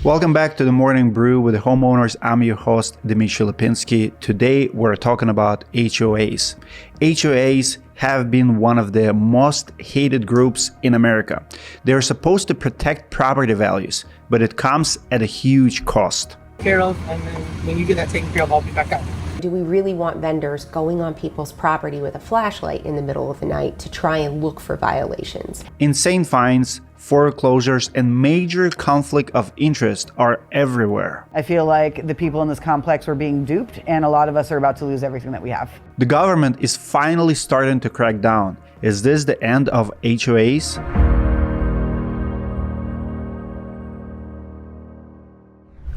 Welcome back to the Morning Brew with the Homeowners. I'm your host, Dmitry Lipinski. Today, we're talking about HOAs. HOAs have been one of the most hated groups in America. They're supposed to protect property values, but it comes at a huge cost. Care of, and then when you get that taken care of, I'll be back out. Do we really want vendors going on people's property with a flashlight in the middle of the night to try and look for violations? Insane fines, foreclosures, and major conflict of interest are everywhere. I feel like the people in this complex were being duped, and a lot of us are about to lose everything that we have. The government is finally starting to crack down. Is this the end of HOAs?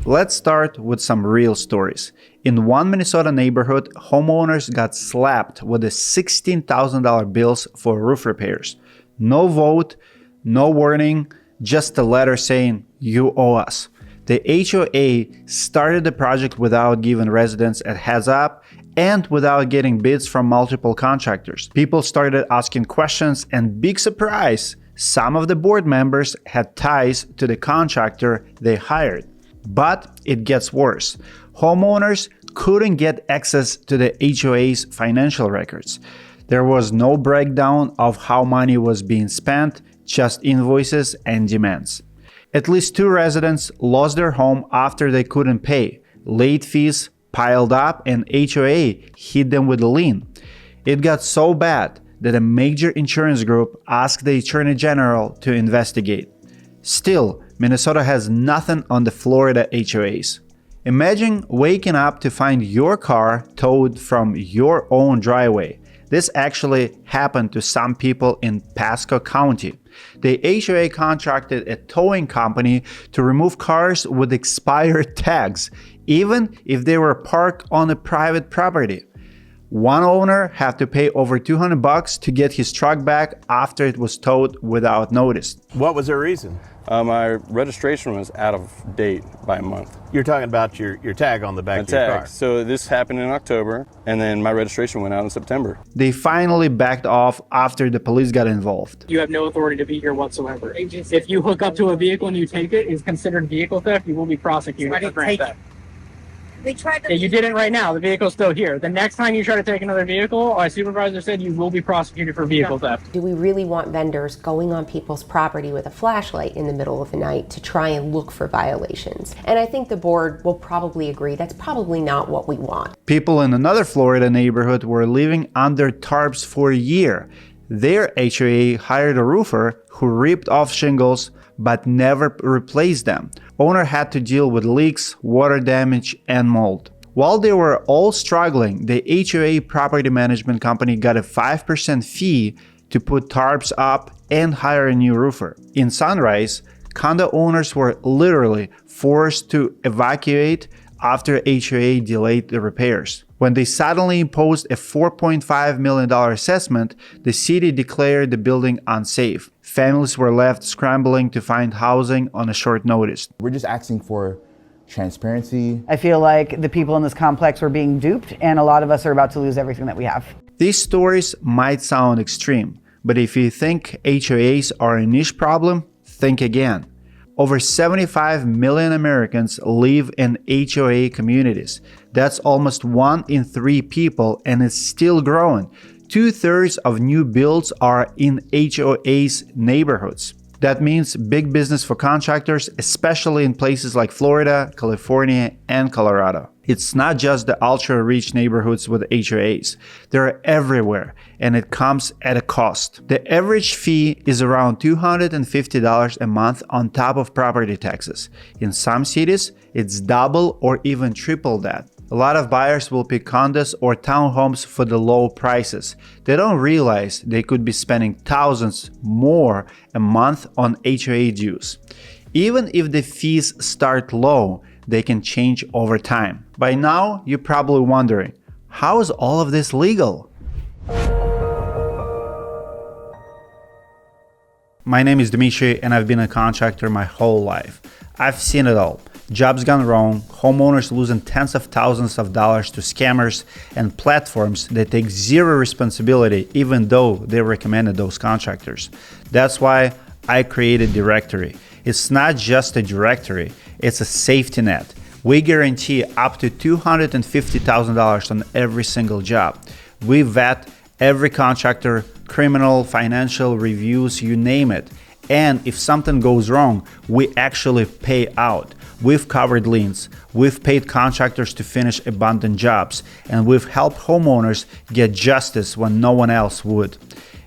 Let's start with some real stories. In one Minnesota neighborhood, homeowners got slapped with the $16,000 bills for roof repairs. No vote, no warning, just a letter saying, "You owe us." The HOA started the project without giving residents a heads up and without getting bids from multiple contractors. People started asking questions, and big surprise, some of the board members had ties to the contractor they hired. But it gets worse. Homeowners couldn't get access to the HOA's financial records. There was no breakdown of how money was being spent, just invoices and demands. At least 2 residents lost their home after they couldn't pay. Late fees piled up and HOA hit them with a lien. It got so bad that a major insurance group asked the Attorney General to investigate. Still, Minnesota has nothing on the Florida HOAs. Imagine waking up to find your car towed from your own driveway. This actually happened to some people in Pasco County. The HOA contracted a towing company to remove cars with expired tags, even if they were parked on a private property. One owner had to pay over $200 to get his truck back after it was towed without notice. What was their reason? My registration was out of date by a month. You're talking about your tag on the back of your car. So this happened in October, and then my registration went out in September. They finally backed off after the police got involved. You have no authority to be here whatsoever. If you hook up to a vehicle and you take it, it's considered vehicle theft. You will be prosecuted for grand theft. We tried to. Yeah, you did it right now. The vehicle's still here. The next time you try to take another vehicle, our supervisor said you will be prosecuted for vehicle theft. Do we really want vendors going on people's property with a flashlight in the middle of the night to try and look for violations? And I think the board will probably agree that's probably not what we want. People in another Florida neighborhood were living under tarps for a year. Their HOA hired a roofer who ripped off shingles but never replaced them. Owner had to deal with leaks, water damage, and mold. While they were all struggling, the HOA property management company got a 5% fee to put tarps up and hire a new roofer. In Sunrise, condo owners were literally forced to evacuate after HOA delayed the repairs. When they suddenly imposed a $4.5 million assessment, the city declared the building unsafe. Families were left scrambling to find housing on a short notice. We're just asking for transparency. I feel like the people in this complex were being duped, and a lot of us are about to lose everything that we have. These stories might sound extreme, but if you think HOAs are a niche problem, think again. Over 75 million Americans live in HOA communities. That's almost 1 in 3 people, and it's still growing. 2/3 of new builds are in HOAs neighborhoods. That means big business for contractors, especially in places like Florida, California, and Colorado. It's not just the ultra-rich neighborhoods with HOAs. They're everywhere, and it comes at a cost. The average fee is around $250 a month on top of property taxes. In some cities, it's double or even triple that. A lot of buyers will pick condos or townhomes for the low prices. They don't realize they could be spending thousands more a month on HOA dues. Even if the fees start low, they can change over time. By now, you're probably wondering, how is all of this legal? My name is Dmitry, and I've been a contractor my whole life. I've seen it all. Jobs gone wrong, homeowners losing tens of thousands of dollars to scammers, and platforms that take zero responsibility even though they recommended those contractors. That's why I created directory. It's not just a directory, it's a safety net. We guarantee up to $250,000 on every single job. We vet every contractor, criminal, financial reviews, you name it. And if something goes wrong, we actually pay out. We've covered liens, we've paid contractors to finish abandoned jobs, and we've helped homeowners get justice when no one else would.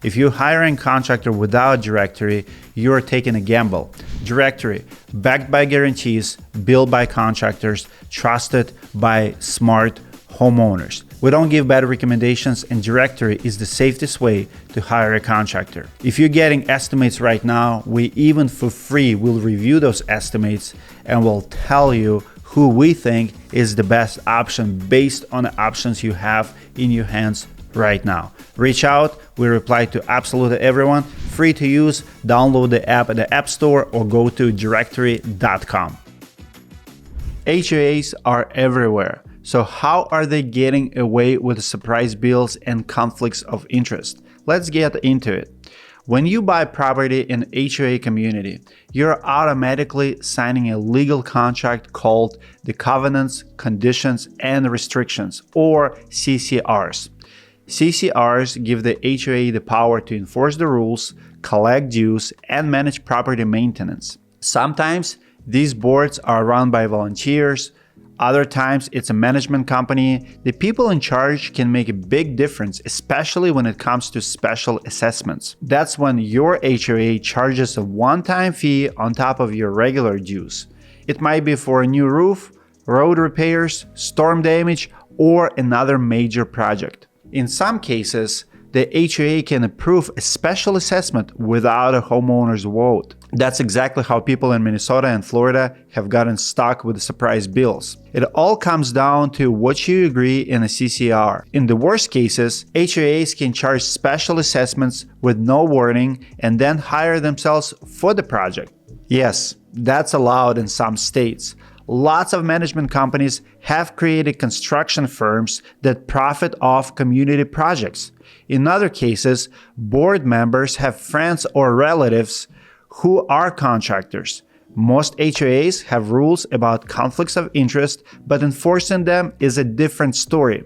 If you're hiring a contractor without directory, you're taking a gamble. Directory, backed by guarantees, built by contractors, trusted by smart homeowners. We don't give bad recommendations, and directory is the safest way to hire a contractor. If you're getting estimates right now, we even for free will review those estimates and will tell you who we think is the best option based on the options you have in your hands right now. Reach out, we reply to absolutely everyone. Free to use, download the app at the App Store or go to directory.com. HOAs are everywhere. So how are they getting away with surprise bills and conflicts of interest? Let's get into it. When you buy property in HOA community, you're automatically signing a legal contract called the Covenants, Conditions, and Restrictions, or CCRs. CCRs give the HOA the power to enforce the rules, collect dues, and manage property maintenance. Sometimes these boards are run by volunteers. Other times it's a management company. The people in charge can make a big difference, especially when it comes to special assessments. That's when your HOA charges a one-time fee on top of your regular dues. It might be for a new roof, road repairs, storm damage, or another major project. In some cases, the HOA can approve a special assessment without a homeowner's vote. That's exactly how people in Minnesota and Florida have gotten stuck with surprise bills. It all comes down to what you agree in a CCR. In the worst cases, HOAs can charge special assessments with no warning and then hire themselves for the project. Yes, that's allowed in some states. Lots of management companies have created construction firms that profit off community projects. In other cases, board members have friends or relatives who are contractors. Most HOAs have rules about conflicts of interest, but enforcing them is a different story.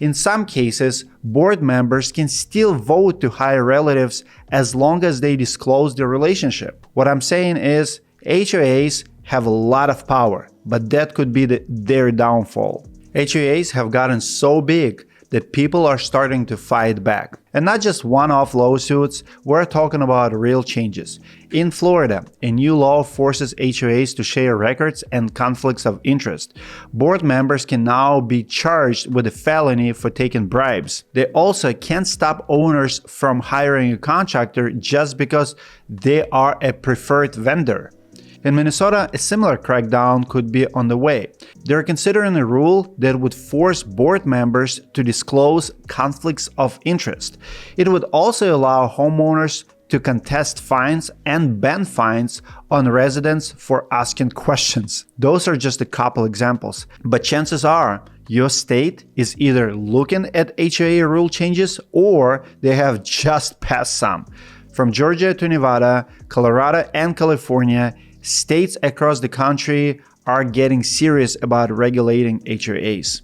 In some cases, board members can still vote to hire relatives as long as they disclose their relationship. What I'm saying is, HOAs have a lot of power, but that could be their downfall. HOAs have gotten so big that people are starting to fight back. And not just one-off lawsuits, we're talking about real changes. In Florida, a new law forces HOAs to share records and conflicts of interest. Board members can now be charged with a felony for taking bribes. They also can't stop owners from hiring a contractor just because they are a preferred vendor. In Minnesota, a similar crackdown could be on the way. They're considering a rule that would force board members to disclose conflicts of interest. It would also allow homeowners to contest fines and ban fines on residents for asking questions. Those are just a couple examples, but chances are your state is either looking at HOA rule changes or they have just passed some. From Georgia to Nevada, Colorado, and California, states across the country are getting serious about regulating HOAs.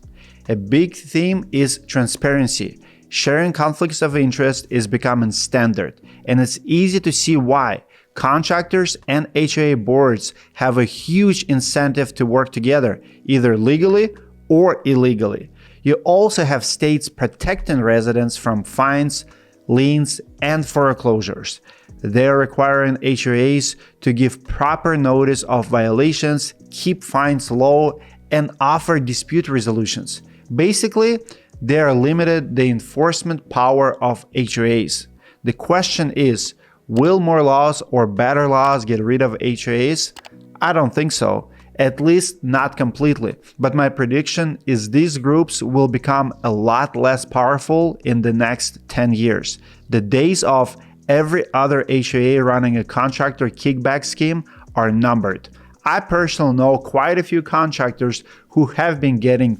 A big theme is transparency. Sharing conflicts of interest is becoming standard, and it's easy to see why. Contractors and HOA boards have a huge incentive to work together, either legally or illegally. You also have states protecting residents from fines, liens, and foreclosures. They're requiring HOAs to give proper notice of violations, keep fines low, and offer dispute resolutions. Basically, they're limited the enforcement power of HOAs. The question is, will more laws or better laws get rid of HOAs? I don't think so. At least not completely. But my prediction is these groups will become a lot less powerful in the next 10 years. The days of every other HOA running a contractor kickback scheme are numbered. I personally know quite a few contractors who have been getting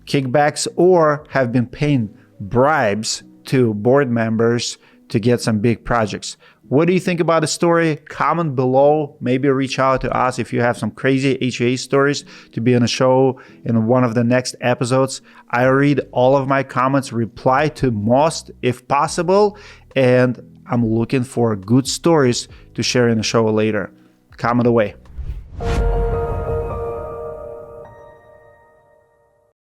kickbacks or have been paying bribes to board members to get some big projects. What do you think about the story? Comment below. Maybe reach out to us if you have some crazy HOA stories to be on a show in one of the next episodes. I read all of my comments, reply to most if possible, and I'm looking for good stories to share in the show later. Comment away.